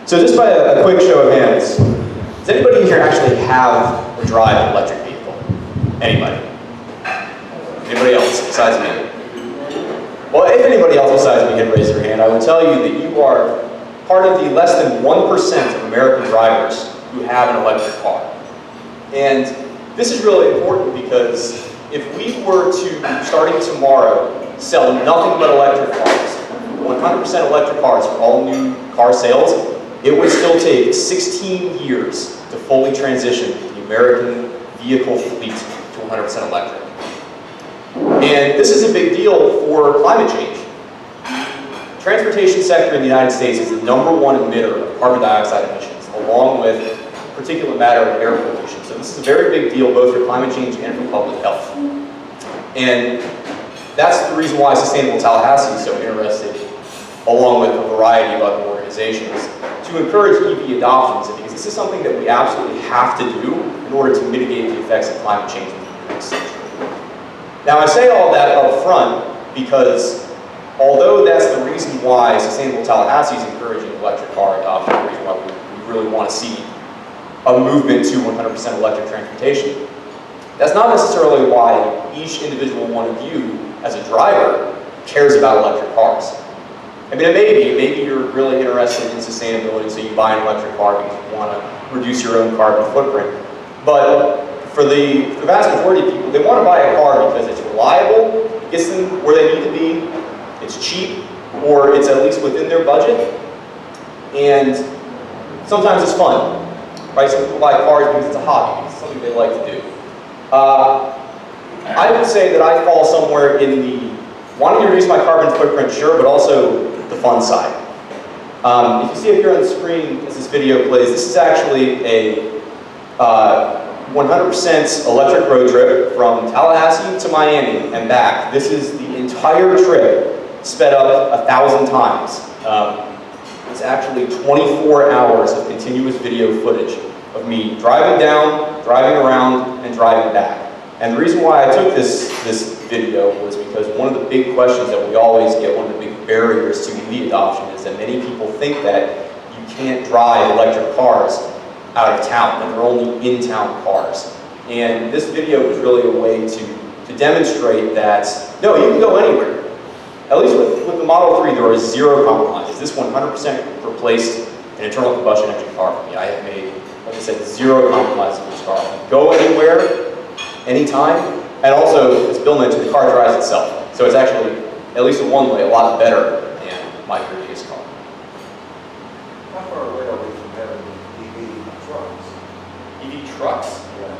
So just by a quick show of hands, does anybody here actually have or drive an electric vehicle? Anybody? Anybody else besides me? Well, if anybody else besides me had raised their hand, I would tell you that you are part of the less than 1% of American drivers who have an electric car. And this is really important because if we were to, starting tomorrow, sell nothing but electric cars, 100% electric cars for all new car sales, it would still take 16 years to fully transition the American vehicle fleet to 100% electric. And this is a big deal for climate change. The transportation sector in the United States is the #1 emitter of carbon dioxide emissions, along with particulate matter and air pollution. So this is a very big deal both for climate change and for public health. And that's the reason why Sustainable Tallahassee is so interested, along with a variety of other organizations, to encourage EV adoptions, because this is something that we absolutely have to do in order to mitigate the effects of climate change in the next century. Now I say all that up front because although that's the reason why Sustainable Tallahassee is encouraging electric car adoption, the reason why we really want to see a movement to 100% electric transportation, that's not necessarily why each individual one of you as a driver cares about electric cars. I mean, maybe you're really interested in sustainability, so you buy an electric car because you want to reduce your own carbon footprint. But for the vast majority of people, they want to buy a car because it's reliable, it gets them where they need to be, it's cheap, or it's at least within their budget, and sometimes it's fun, right? Some people buy cars because it's a hobby, it's something they like to do. I would say that I fall somewhere in the wanting to reduce my carbon footprint, sure, but also the fun side. If you see up here on the screen as this video plays, this is actually a 100% electric road trip from Tallahassee to Miami and back. This is the entire trip sped up 1,000 times. It's actually 24 hours of continuous video footage of me driving down, driving around, and driving back. And the reason why I took this video was because one of the big questions that we always get, one of the big barriers to EV adoption, is that many people think that you can't drive electric cars out of town, that they're only in-town cars. And this video was really a way to demonstrate that, no, you can go anywhere. At least with the Model 3, there are zero compromises. This 100% replaced an internal combustion engine car for me. I have made, like I said, zero compromises with this car. You can go anywhere, anytime, and also, as Bill mentioned, the car drives itself. So it's actually, at least in one way, a lot better than my previous car. How far away are we from having EV trucks? EV trucks? Yeah.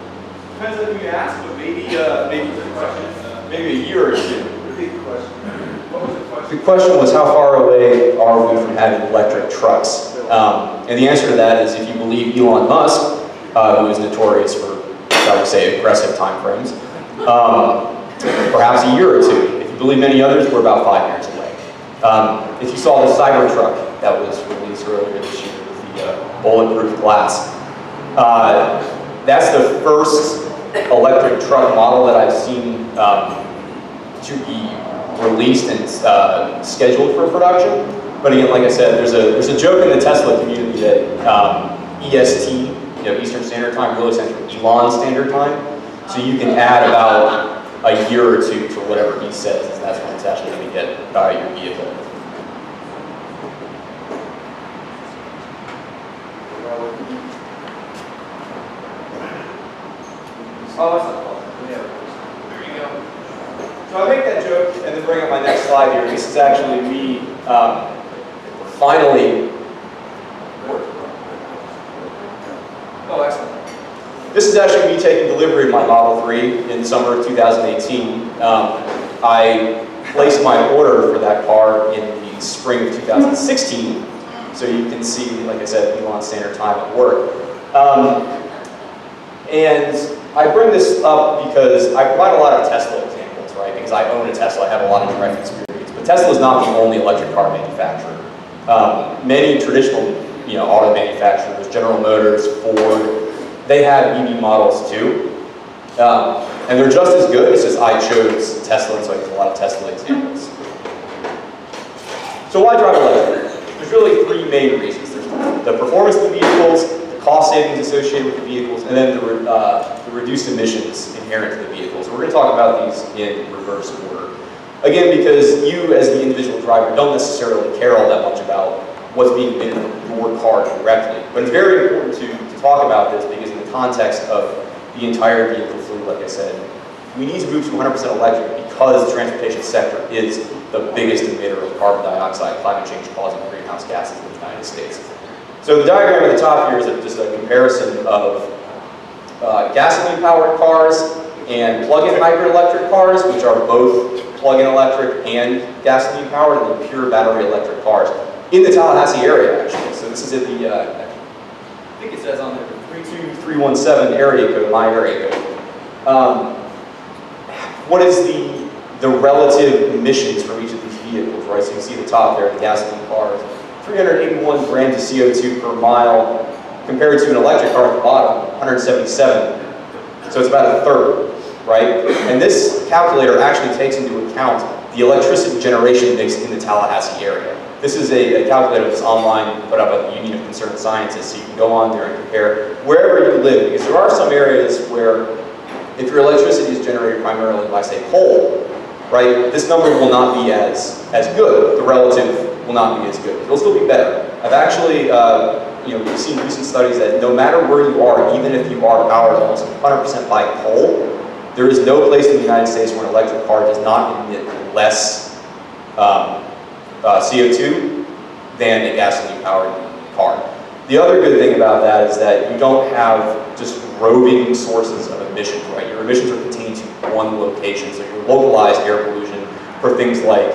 Depends on who you ask, but maybe a year or two. Repeat the question. What was the question? The question was, how far away are we from having electric trucks? And the answer to that is, if you believe Elon Musk, who is notorious for, I would say, aggressive time frames, perhaps a year or two. If you believe many others, we're about 5 years away. If you saw the Cybertruck that was released earlier this year with the bulletproof glass, that's the first electric truck model that I've seen to be released and scheduled for production. But again, like I said, there's a joke in the Tesla community that EST, Eastern Standard Time, really stands for Elon Standard Time. So you can add about a year or two to whatever he says, and that's when it's actually going to get your vehicle. Oh, that's not close. There you go. So I make that joke and then bring up my next slide here. This is actually me finally. Oh, excellent. This is actually me taking delivery of my Model 3 in summer of 2018. I placed my order for that car in the spring of 2016, so you can see, like I said, Elon Standard Time at work. And I bring this up because I provide a lot of Tesla examples, right? Because I own a Tesla, I have a lot of direct experience. But Tesla is not the only electric car manufacturer. Many traditional auto manufacturers, General Motors, Ford, they have EV models too. And they're just as good, it's just I chose Tesla, and so I use a lot of Tesla examples. So why drive electric? There's really three main reasons. There's the performance of the vehicles, the cost savings associated with the vehicles, and then the reduced emissions inherent to the vehicles. We're going to talk about these in reverse order. Again, because you as the individual driver don't necessarily care all that much about what's being emitted from your car directly. But it's very important to talk about this because in the context of the entire vehicle fleet, like I said, we need to move to 100% electric because the transportation sector is the biggest emitter of carbon dioxide, climate change causing greenhouse gases in the United States. So the diagram at the top here is just a comparison of gasoline-powered cars and plug-in hybrid electric cars, which are both plug-in electric and gasoline-powered, and then pure battery electric cars in the Tallahassee area, actually. So this is at the, I think it says on there, 32317 area code, my area code. What is the relative emissions from each of these vehicles, right? So you can see the top there, the gasoline cars, 381 grams of CO2 per mile, compared to an electric car at the bottom, 177. So it's about a third, right? And this calculator actually takes into account the electricity generation mix in the Tallahassee area. This is a calculator that's online, put up by the Union of Concerned Scientists, so you can go on there and compare wherever you live, because there are some areas where if your electricity is generated primarily by, say, coal, right, this number will not be as good. The relative will not be as good. It'll still be better. I've actually, we've seen recent studies that no matter where you are, even if you are powered almost 100% by coal, there is no place in the United States where an electric car does not emit less CO2 than a gasoline-powered car. The other good thing about that is that you don't have just roving sources of emissions, right? Your emissions are contained to one location, so your localized air pollution for things like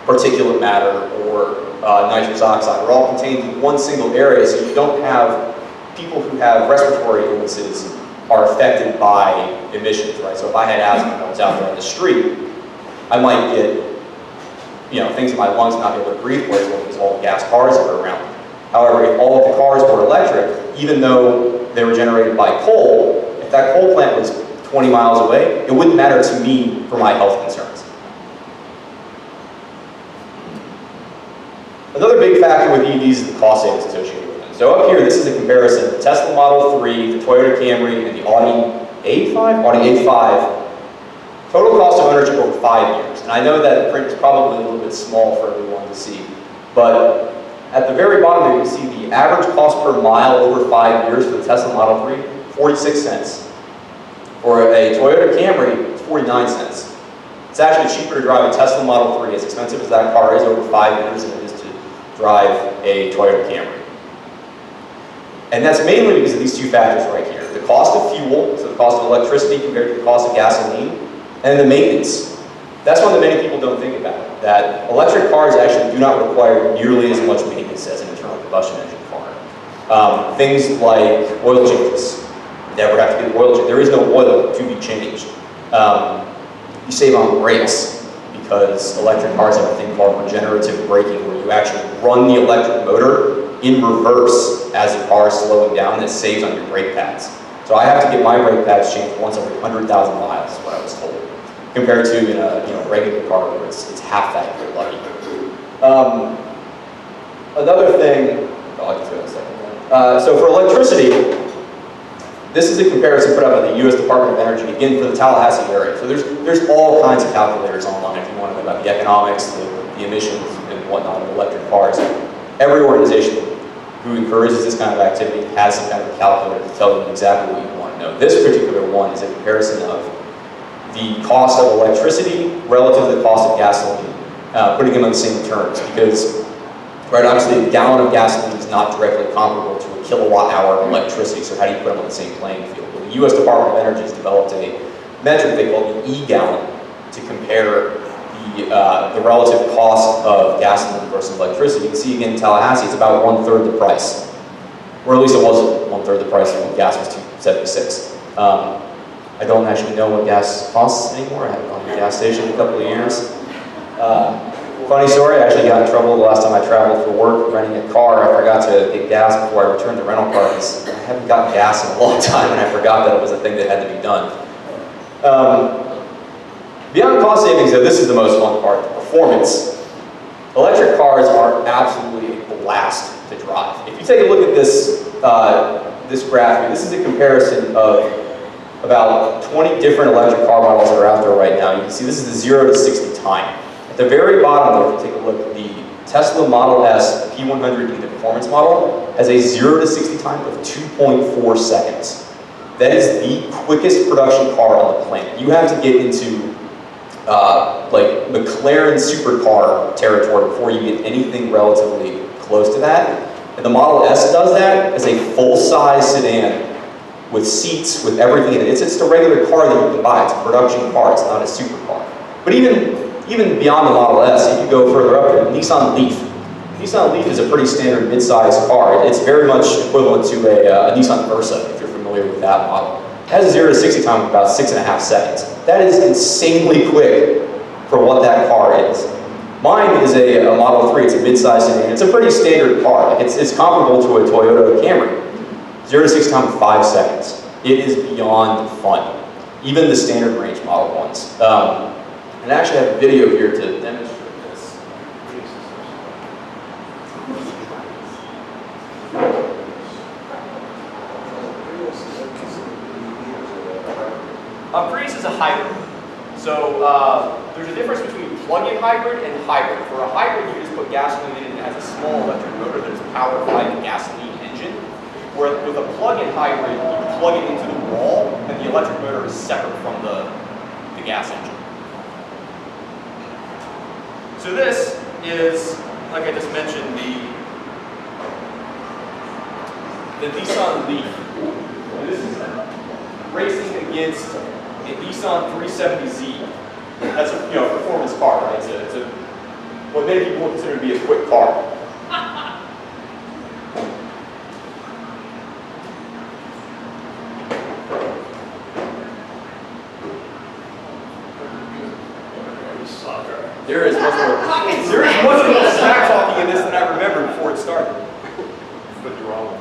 particulate matter or nitrous oxide are all contained in one single area, so you don't have people who have respiratory illnesses are affected by emissions, right? So if I had asthma and I was out there on the street, I might get things in my lungs and not be able to breathe quite as well because all the gas cars are around. However, if all of the cars were electric, even though they were generated by coal, if that coal plant was 20 miles away, it wouldn't matter to me for my health concerns. Another big factor with EVs is the cost savings associated with them. So up here, this is a comparison of the Tesla Model 3, the Toyota Camry, and the Audi A5. Total cost of ownership over 5 years. And I know that print is probably a little bit small for everyone to see, but at the very bottom there, you can see the average cost per mile over 5 years for the Tesla Model 3, 46 cents. For a Toyota Camry, it's 49 cents. It's actually cheaper to drive a Tesla Model 3, as expensive as that car is over 5 years, than it is to drive a Toyota Camry. And that's mainly because of these two factors right here. The cost of fuel, so the cost of electricity compared to the cost of gasoline, and the maintenance. That's one that many people don't think about, that electric cars actually do not require nearly as much maintenance as an internal combustion engine car. Things like oil changes. Never have to get an oil change. There is no oil to be changed. You save on brakes because electric cars have a thing called regenerative braking, where you actually run the electric motor in reverse as the car is slowing down, and it saves on your brake pads. So I have to get my brake pads changed once every 100,000 miles, is what I was told, compared to in a regular car where it's half that if you're lucky. Another thing, I'll get to it in a second. So for electricity, this is a comparison put out by the U.S. Department of Energy, again for the Tallahassee area. So there's all kinds of calculators online if you want to know about the economics, the emissions, and whatnot of electric cars. Every organization who encourages this kind of activity has some kind of a calculator to tell you exactly what you want to know. This particular one is a comparison of the cost of electricity relative to the cost of gasoline, putting them on the same terms, because obviously a gallon of gasoline is not directly comparable to a kilowatt hour of electricity, so how do you put them on the same playing field? Well, the U.S. Department of Energy has developed a metric they call the E-gallon to compare the relative cost of gasoline versus electricity. You can see again in Tallahassee, it's about 1/3 the price, or at least it was 1/3 the price when gas was $2.76. I don't actually know what gas costs anymore. I haven't gone to a gas station in a couple of years. Funny story, I actually got in trouble the last time I traveled for work renting a car. I forgot to get gas before I returned the rental car because I haven't gotten gas in a long time, and I forgot that it was a thing that had to be done. Beyond cost savings, though, this is the most fun part, the performance. Electric cars are absolutely a blast to drive. If you take a look this, this graph here, this is a comparison of about 20 different electric car models that are out there right now. You can see this is the 0 to 60 time. At the very bottom, though, if you take a look, the Tesla Model S P100D, the performance model, has a 0 to 60 time of 2.4 seconds. That is the quickest production car on the planet. You have to get into like McLaren supercar territory before you get anything relatively close to that. And the Model S does that as a full-size sedan with seats, with everything in it. It's just a regular car that you can buy. It's a production car. It's not a supercar. But even beyond the Model S, if you go further up, the Nissan Leaf. Nissan Leaf is a pretty standard mid-size car. It's very much equivalent to a Nissan Versa, if you're familiar with that model. It has a 0 to 60 time of about 6.5 seconds. That is insanely quick for what that car is. Mine is a Model 3. It's a mid-size sedan. It's a pretty standard car. Like it's comparable to a Toyota Camry. 0 to 60 time in 5 seconds. It is beyond fun. Even the standard range model ones. And I actually have a video here to demonstrate this. Prius is a hybrid. So there's a difference between plug-in hybrid and hybrid. For a hybrid, you just put gasoline in and it has a small electric motor that is powered by the gasoline engine. Where with a plug-in hybrid, you plug it into the wall and the electric motor is separate from the gas engine. So this is, like I just mentioned, the Nissan Leaf. And this is racing against a Nissan 370Z. That's a performance car, right? It's a what many people would consider to be a quick car. There is much more smack talking in this than I remember before it started. But you're wrong.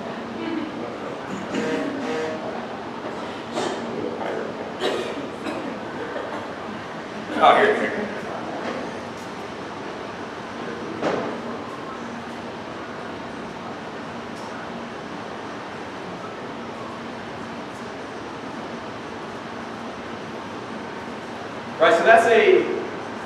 Oh, here. Right, so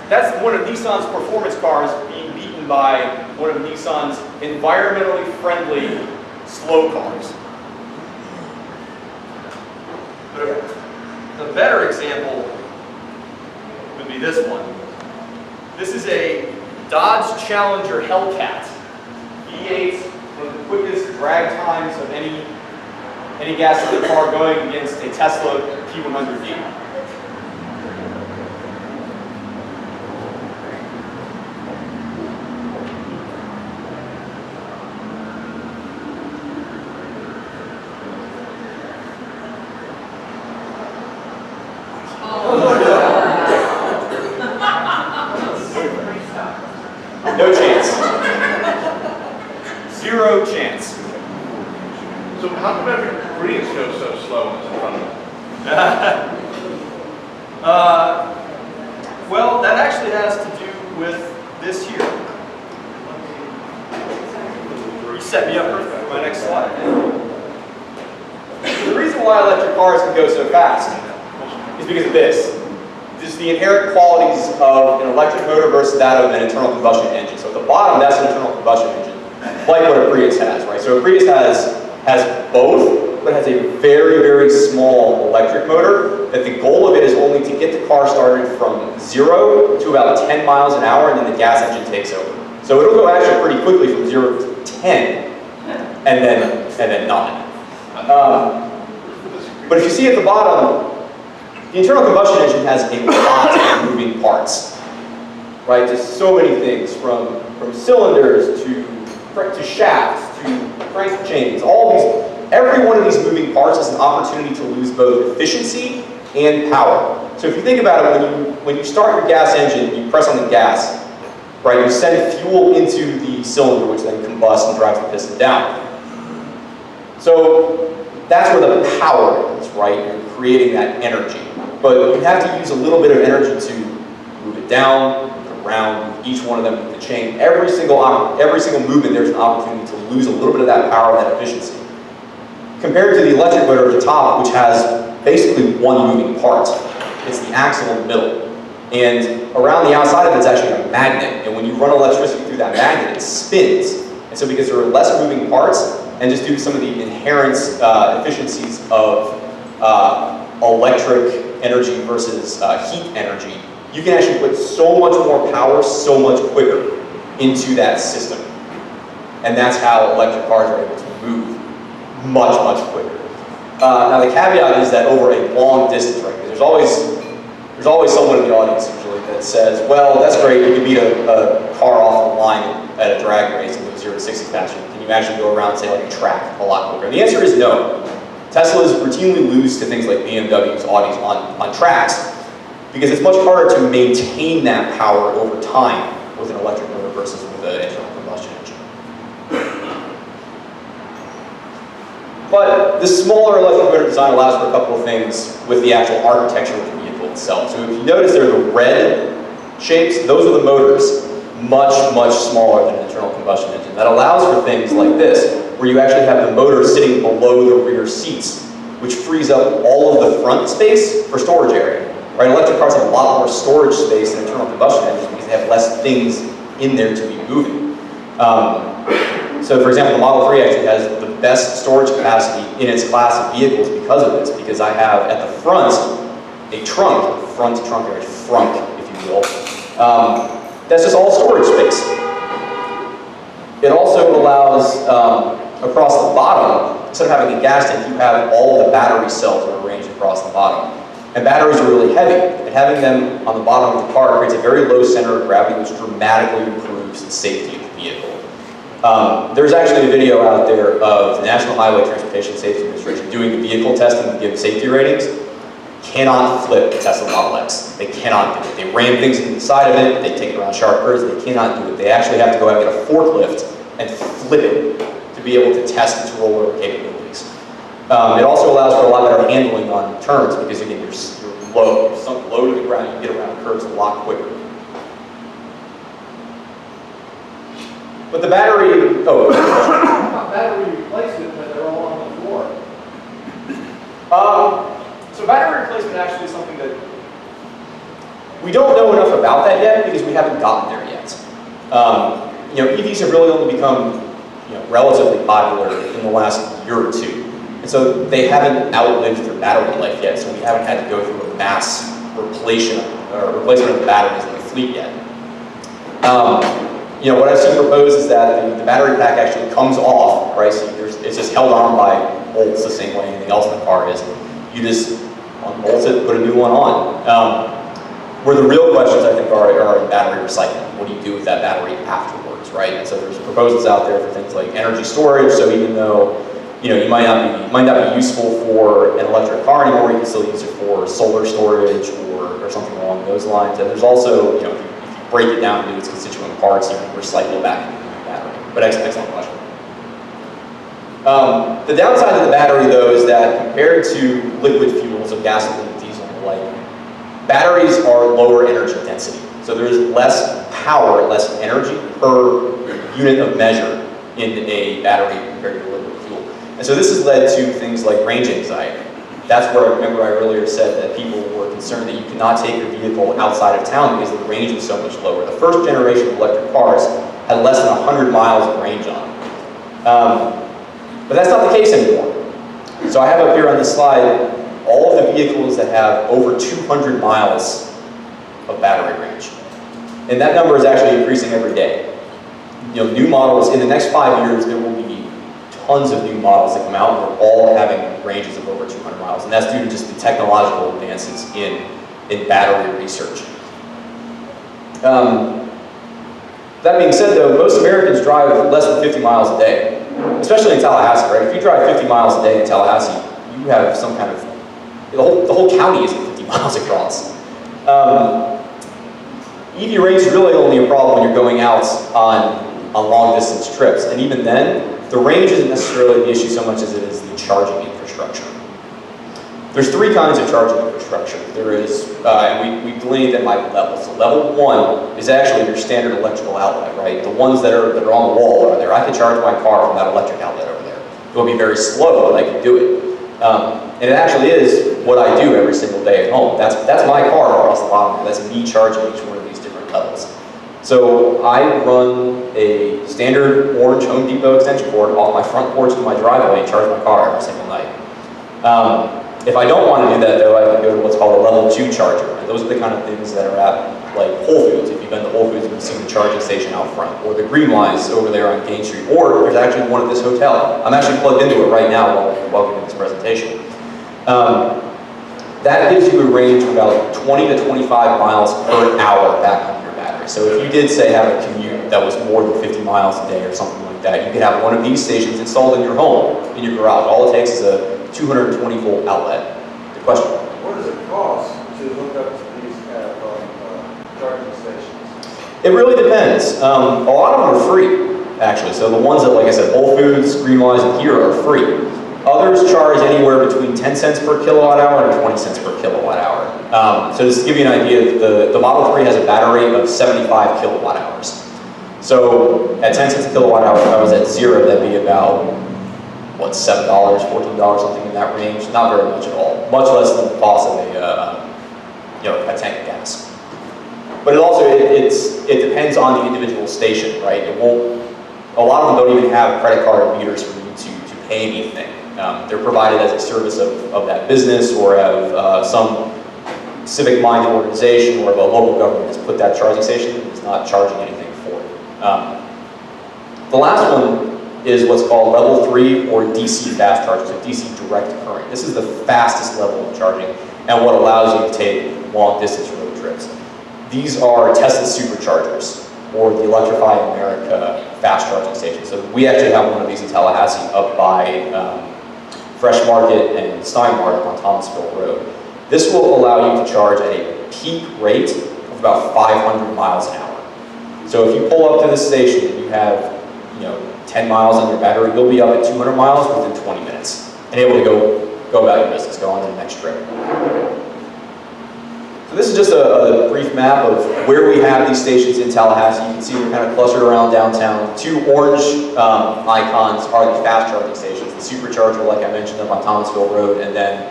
that's one of Nissan's performance cars being beaten by one of Nissan's environmentally friendly slow cars. The better example would be this one. This is a Dodge Challenger Hellcat. V8, one of the quickest drag times of any gasoline car going against a Tesla P100D. No chance. Zero chance. So how come every Prius goes so slow when it's in front of it? Well, that actually has to do with this here. You set me up perfect for my next slide. The reason why electric cars can go so fast is because of this. Just the inherent qualities of an electric motor versus that of an internal combustion engine. So at the bottom, that's an internal combustion engine, like what a Prius has, right? So a Prius has both, but has a very, very small electric motor, that the goal of it is only to get the car started from 0 to about 10 miles an hour, and then the gas engine takes over. So it'll go actually pretty quickly from 0 to 10, and then not. But if you see at the bottom, the internal combustion engine has a lot of moving parts, right? Just so many things, from cylinders to shafts to crank chains. Every one of these moving parts is an opportunity to lose both efficiency and power. So if you think about it, when you start your gas engine, you press on the gas, right? You send fuel into the cylinder, which then combusts and drives the piston down. So that's where the power is, right? You're creating that energy. But you have to use a little bit of energy to move it down, to around each one of them with the chain. Every single movement, there's an opportunity to lose a little bit of that power and that efficiency. Compared to the electric motor at the top, which has basically one moving part. It's the axle in the middle. And around the outside of it is actually a magnet. And when you run electricity through that magnet, it spins. And so because there are less moving parts, and just due to some of the inherent efficiencies of electric energy versus heat energy, you can actually put so much more power so much quicker into that system. And that's how electric cars are able to move much, much quicker. Now the caveat is that over a long distance, right? Because there's always someone in the audience usually that says, well, that's great, you can beat a car off the line at a drag race and go 0 to 60 faster. Can you actually go around, say, like a track a lot quicker? And the answer is no. Teslas routinely lose to things like BMWs, Audis on tracks because it's much harder to maintain that power over time with an electric motor versus with an internal combustion engine. But the smaller electric motor design allows for a couple of things with the actual architecture of the vehicle itself. So if you notice there are the red shapes, those are the motors, much, much smaller than an internal combustion engine. That allows for things like this, where you actually have the motor sitting below the rear seats, which frees up all of the front space for storage area. Right? Electric cars have a lot more storage space than internal combustion engines because they have less things in there to be moving. So for example, the Model 3 actually has the best storage capacity in its class of vehicles because of this, because I have at the front a front trunk area, frunk, if you will. That's just all storage space. It also allows, across the bottom, instead of having a gas tank, you have all the battery cells that are arranged across the bottom. And batteries are really heavy, and having them on the bottom of the car creates a very low center of gravity, which dramatically improves the safety of the vehicle. There's actually a video out there of the National Highway Transportation Safety Administration doing the vehicle testing to give safety ratings. Cannot flip the Tesla Model X. They cannot do it. They ram things into the side of it, they take it around sharp curves, they cannot do it. They actually have to go out and get a forklift and flip it to be able to test its rollover capabilities. It also allows for a lot better handling on turns because again, you're sunk low to the ground, you can get around curves a lot quicker. But the battery, About battery replacement, but they're all on the floor. So battery replacement actually is something that we don't know enough about that yet because we haven't gotten there yet. EVs have really only become relatively popular in the last year or two. And so they haven't outlived their battery life yet, so we haven't had to go through a mass replacement of the batteries in the fleet yet. What I've seen proposed is that the battery pack actually comes off, right? So it's just held on by bolts the same way anything else in the car is. You just unbolt it, put a new one on. Where the real questions I think are in battery recycling. What do you do with that battery afterwards, right? And so there's proposals out there for things like energy storage. So even though you might not be useful for an electric car anymore, you can still use it for solar storage or something along those lines. And there's also if you break it down into its constituent parts, you can recycle back into the battery. But excellent question. The downside of the battery, though, is that compared to liquid fuels of gasoline, diesel, and the like, batteries are lower energy density. So there's less power, less energy per unit of measure in a battery compared to liquid fuel. And so this has led to things like range anxiety. That's where, remember I earlier said that people were concerned that you could not take your vehicle outside of town because the range was so much lower. The first generation of electric cars had less than 100 miles of range on them. But that's not the case anymore. So I have up here on this slide all of the vehicles that have over 200 miles of battery range. And that number is actually increasing every day. New models, in the next 5 years, there will be tons of new models that come out, and they're all having ranges of over 200 miles. And that's due to just the technological advances in battery research. That being said, though, most Americans drive less than 50 miles a day. Especially in Tallahassee, right? If you drive 50 miles a day in Tallahassee, you have some kind of, the whole county isn't 50 miles across. EV range is really only a problem when you're going out on long distance trips. And even then, the range isn't necessarily the issue so much as it is the charging infrastructure. There's three kinds of charging infrastructure. There is, and we delineate them by level. So level 1 is actually your standard electrical outlet, right? The ones that are on the wall over there. I can charge my car from that electric outlet over there. It will be very slow, but I can do it. And it actually is what I do every single day at home. That's my car across the bottom. That's me charging each one of these different levels. So I run a standard orange Home Depot extension cord off my front porch to my driveway and charge my car every single night. If I don't want to do that though, I can go to what's called a level 2 charger. And those are the kind of things that are at like Whole Foods. If you've been to Whole Foods, you've seen the charging station out front, or the green lines over there on Gain Street, or there's actually one at this hotel. I'm actually plugged into it right now while giving this presentation. That gives you a range of about 20 to 25 miles per hour back on your battery. So if you did say have a commute that was more than 50 miles a day or something like that, you could have one of these stations installed in your home, in your garage. All it takes is a 220 volt outlet. The question? What does it cost to hook up to these charging stations? It really depends. A lot of them are free, actually. So the ones that, like I said, Whole Foods, Greenwise, and here are free. Others charge anywhere between 10 cents per kilowatt hour and 20 cents per kilowatt hour. So just to give you an idea, the Model 3 has a battery of 75 kilowatt hours. So at 10 cents a kilowatt hour, if I was at zero, that'd be about, what, $7, $14, something in that range. Not very much at all. Much less than the cost of a tank of gas. But it also, it depends on the individual station, right? It won't, a lot of them don't even have credit card meters for you to pay anything. They're provided as a service of that business, or of some civic-minded organization, or a local government has put that charging station and is not charging anything for it. The last one is what's called level 3 or DC fast charging, so DC direct current. This is the fastest level of charging and what allows you to take long distance road trips. These are Tesla superchargers, or the Electrify America fast charging station. So we actually have one of these in Tallahassee up by Fresh Market and Steinmart on Thomasville Road. This will allow you to charge at a peak rate of about 500 miles an hour. So if you pull up to the station and you have 10 miles on your battery, you'll be up at 200 miles within 20 minutes and able to go about your business, go on to the next trip. So this is just a brief map of where we have these stations in Tallahassee. You can see they're kind of clustered around downtown. The two orange icons are the fast charging stations. The supercharger, like I mentioned, up on Thomasville Road, and then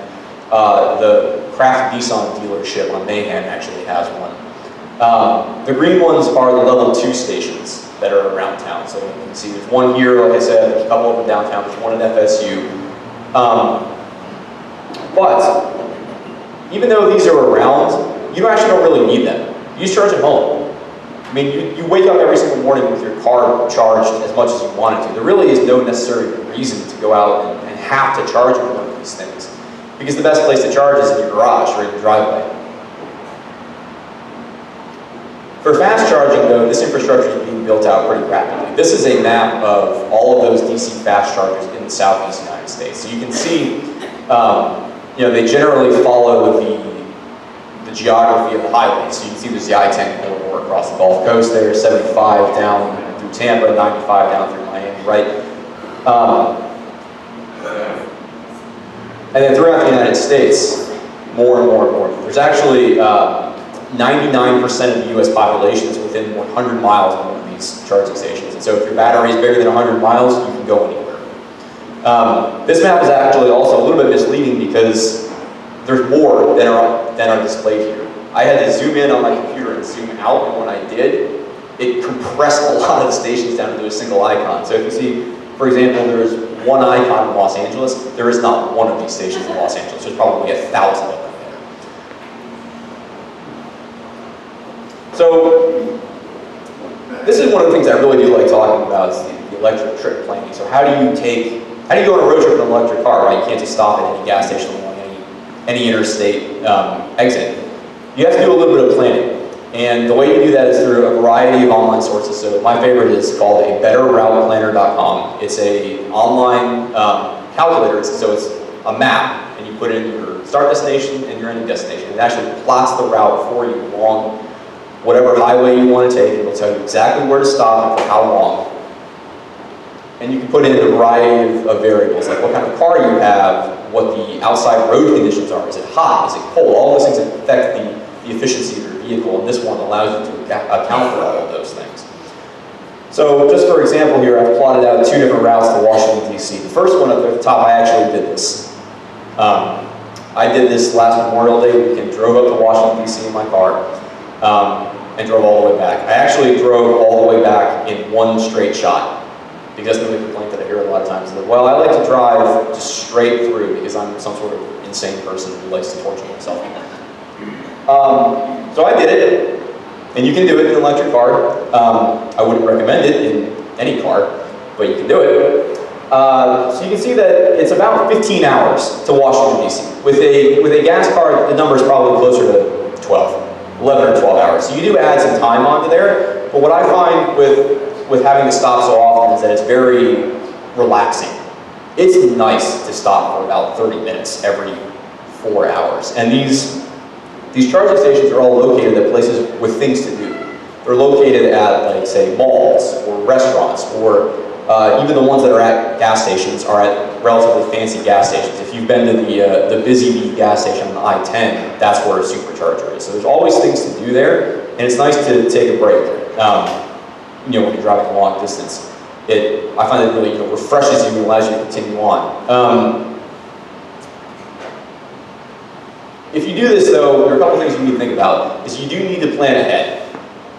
the Kraft Nissan dealership on Mahan actually has one. The green ones are the level 2 stations that are around town. So you can see there's one here, like I said, there's a couple of them downtown, there's one at FSU. But even though these are around, you actually don't really need them. You just charge at home. I mean, you wake up every single morning with your car charged as much as you want it to. There really is no necessary reason to go out and have to charge with one of these things, because the best place to charge is in your garage or in your driveway. For fast charging, though, this infrastructure is being built out pretty rapidly. This is a map of all of those DC fast chargers in the southeast United States. So you can see, they generally follow the geography of the highways. So you can see there's the I-10 corridor across the Gulf Coast there, 75 down through Tampa, 95 down through Miami, right? And then throughout the United States, more and more and more. There's actually 99% of the US population is within 100 miles of one of these charging stations. And so if your battery is bigger than 100 miles, you can go anywhere. This map is actually also a little bit misleading because there's more than are displayed here. I had to zoom in on my computer and zoom out, and when I did, it compressed a lot of the stations down into a single icon. So if you see, for example, there's one icon in Los Angeles, there is not one of these stations in Los Angeles. There's probably 1,000 of them. So this is one of the things I really do like talking about is the electric trip planning. So how do you go on a road trip in an electric car, right? You can't just stop at any gas station along any interstate exit. You have to do a little bit of planning. And the way you do that is through a variety of online sources. So my favorite is called a betterrouteplanner.com. It's an online calculator, so it's a map, and you put in your start destination and your ending destination. It actually plots the route for you along whatever highway you want to take. It will tell you exactly where to stop and for how long. And you can put in a variety of variables, like what kind of car you have, what the outside road conditions are. Is it hot? Is it cold? All those things affect the efficiency of your vehicle, and this one allows you to account for all of those things. So just for example here, I've plotted out 2 different routes to Washington, D.C. The first one up at the top, I actually did this. I did this last Memorial Day weekend, drove up to Washington, D.C. in my car, and drove all the way back. I actually drove all the way back in one straight shot, because the complaint that I hear a lot of times is that, well, I like to drive just straight through because I'm some sort of insane person who likes to torture himself. So I did it, and you can do it in an electric car. I wouldn't recommend it in any car, but you can do it. So you can see that it's about 15 hours to Washington, D.C. With a gas car, the number is probably closer to 11 or 12 hours. So you do add some time onto there, but what I find with having to stop so often is that it's very relaxing. It's nice to stop for about 30 minutes every 4 hours. And these charging stations are all located at places with things to do. They're located at, like, say, malls or restaurants, or even the ones that are at gas stations are at relatively fancy gas stations. If you've been to the Busy Bee gas station on I-10, that's where a supercharger is. So there's always things to do there, and it's nice to take a break. When you're driving a long distance, I find it really refreshes you and allows you to continue on. If you do this, though, there are a couple things you need to think about. Is you do need to plan ahead.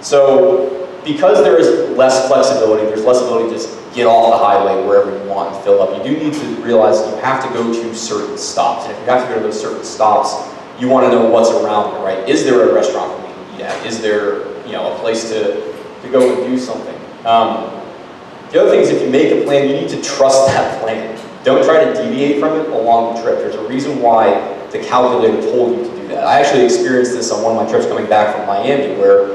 So because there is less flexibility, there's less ability to just get off the highway wherever you want and fill up, you do need to realize you have to go to certain stops. And if you have to go to those certain stops, you want to know what's around there, right? Is there a restaurant for me to eat at? Is there a place to go and do something? The other thing is, if you make a plan, you need to trust that plan. Don't try to deviate from it along the trip. There's a reason why the calculator told you to do that. I actually experienced this on one of my trips coming back from Miami, where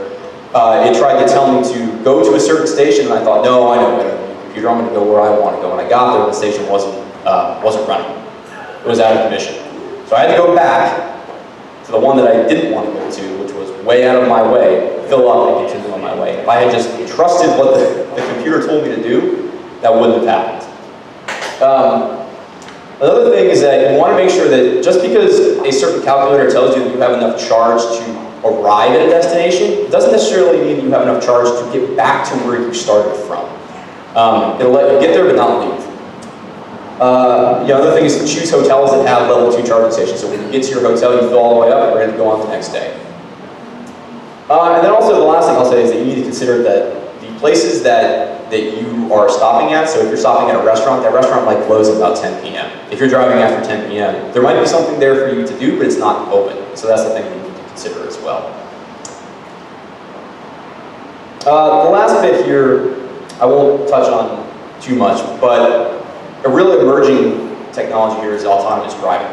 it tried to tell me to go to a certain station, and I thought, no, I know better than the computer. I'm going to go where I want to go. And I got there, and the station wasn't running. It was out of commission. So I had to go back to the one that I didn't want to go to, which was way out of my way, fill up and continue on my way. If I had just trusted what the computer told me to do, that wouldn't have happened. Another thing is that you want to make sure that just because a certain calculator tells you that you have enough charge to arrive at a destination, it doesn't necessarily mean that you have enough charge to get back to where you started from. It'll let you get there but not leave. The other thing is to choose hotels that have level 2 charging stations. So when you get to your hotel, you fill all the way up and ready to go on the next day. And then also the last thing I'll say is that you need to consider that the places that you are stopping at, so if you're stopping at a restaurant, that restaurant might close at about 10 p.m. If you're driving after 10 p.m., there might be something there for you to do, but it's not open. So that's the thing you need to consider as well. The last bit here, I won't touch on too much, but a really emerging technology here is autonomous driving.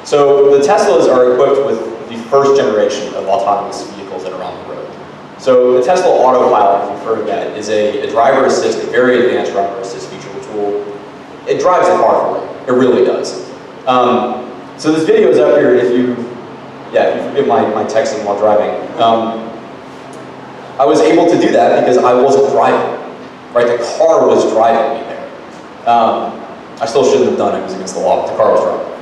So the Teslas are equipped with the first generation of autonomous vehicles that are on the road. So the Tesla Autopilot, if you've heard of that, is a driver assist, a very advanced driver assist feature, it drives the car for you. It really does. So this video is up here, if you forgive my texting while driving. I was able to do that because I wasn't driving, right? The car was driving me there. I still shouldn't have done it, it was against the law, but the car was driving.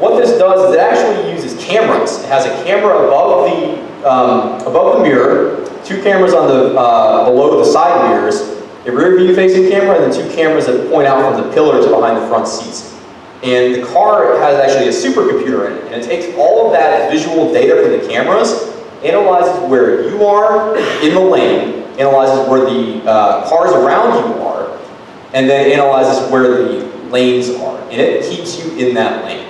What this does is it actually uses cameras. It has a camera above the mirror, 2 cameras on the below the side mirrors, a rear view facing camera, and then 2 cameras that point out from the pillars behind the front seats. And the car has actually a supercomputer in it, and it takes all of that visual data from the cameras, analyzes where you are in the lane, analyzes where the cars around you are, and then analyzes where the lanes are. And it keeps you in that lane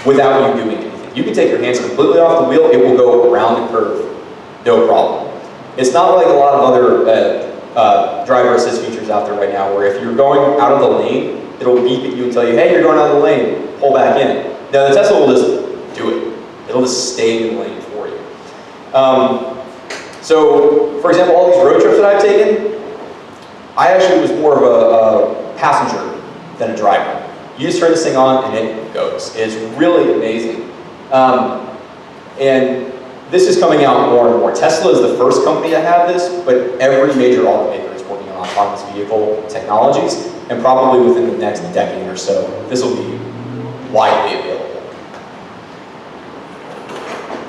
without you doing anything. You can take your hands completely off the wheel, it will go around the curve, no problem. It's not like a lot of other driver assist features out there right now, where if you're going out of the lane, it'll beep at you and tell you, hey, you're going out of the lane, pull back in. Now the Tesla will just do it. It'll just stay in the lane for you. So, for example, all these road trips that I've taken, I actually was more of a passenger than a driver. You just turn this thing on and it goes. It's really amazing. And this is coming out more and more. Tesla is the first company to have this, but every major automaker is working on autonomous vehicle technologies, and probably within the next decade or so, this will be widely available.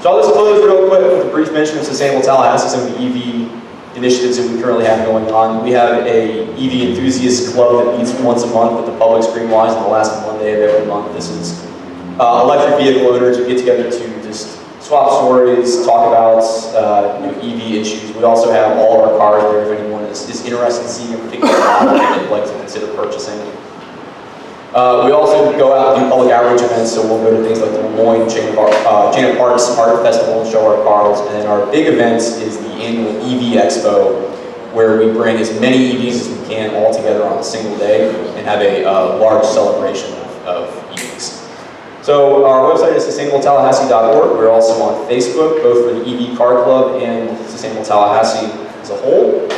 So I'll just close real quick with a brief mention of Sustainable Tallahassee, some of the EV initiatives that we currently have going on. We have a EV enthusiast club that meets once a month at the public streamwise on the last Monday of every month. This is electric vehicle owners who get together to just swap stories, talk about EV issues. We also have all of our cars there if anyone is interested in seeing a particular model that they'd like to consider purchasing. We also go out and do public outreach events, so we'll go to things like the Des Moines Chain of Parks Art Festival and show our cars. And then our big event is the annual EV Expo, where we bring as many EVs as we can all together on a single day and have a large celebration of EVs. So our website is sustainabletallahassee.org. We're also on Facebook, both for the EV Car Club and Sustainable Tallahassee as a whole.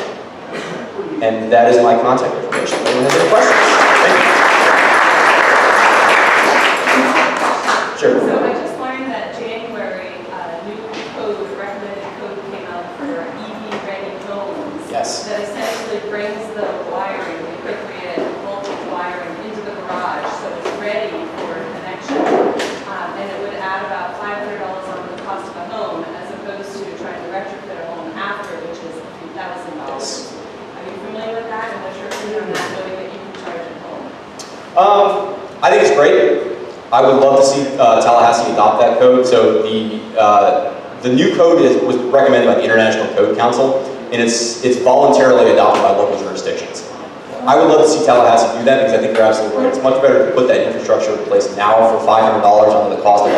And that is my contact information. Anyone has any questions? Thank you. Sure. So I just learned that January, new code, recommended code came out for EV-ready homes. Yes. That essentially brings the wiring, the appropriate voltage wiring into the garage, so it's ready for connection. And it would add about $500 on the cost of a home, as opposed to trying to retrofit a home after, which is a few $1,000. Yes. Are you familiar with that? And what's your opinion on that, knowing that you can charge at home? I think it's great. I would love to see Tallahassee adopt that code. So the new code was recommended by the International Code Council, and it's voluntarily adopted by local jurisdictions. I would love to see Tallahassee do that because I think you're absolutely right. It's much better to put that infrastructure in place now for $500 under the cost of a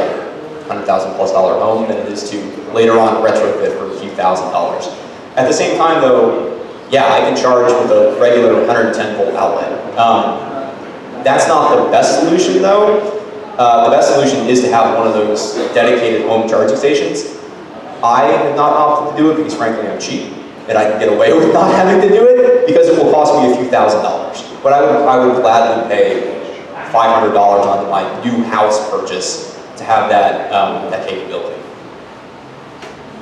$100,000+ home than it is to later on retrofit for a few $1,000s. At the same time, though, yeah, I can charge with a regular 110-volt outlet. That's not the best solution, though. The best solution is to have one of those dedicated home charging stations. I have not opted to do it because frankly I'm cheap and I can get away with not having to do it because it will cost me a few $1,000s. But I would gladly pay $500 on my new house purchase to have that, that capability.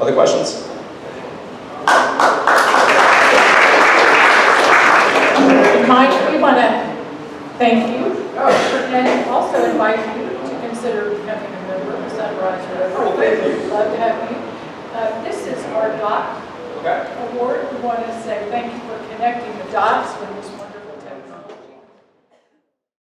Other questions? Mike, we want to thank you and also invite you to consider becoming a member of the Sunrise Rotary. We'd love to have you. This is our DOT award. We want to say thank you for connecting the dots with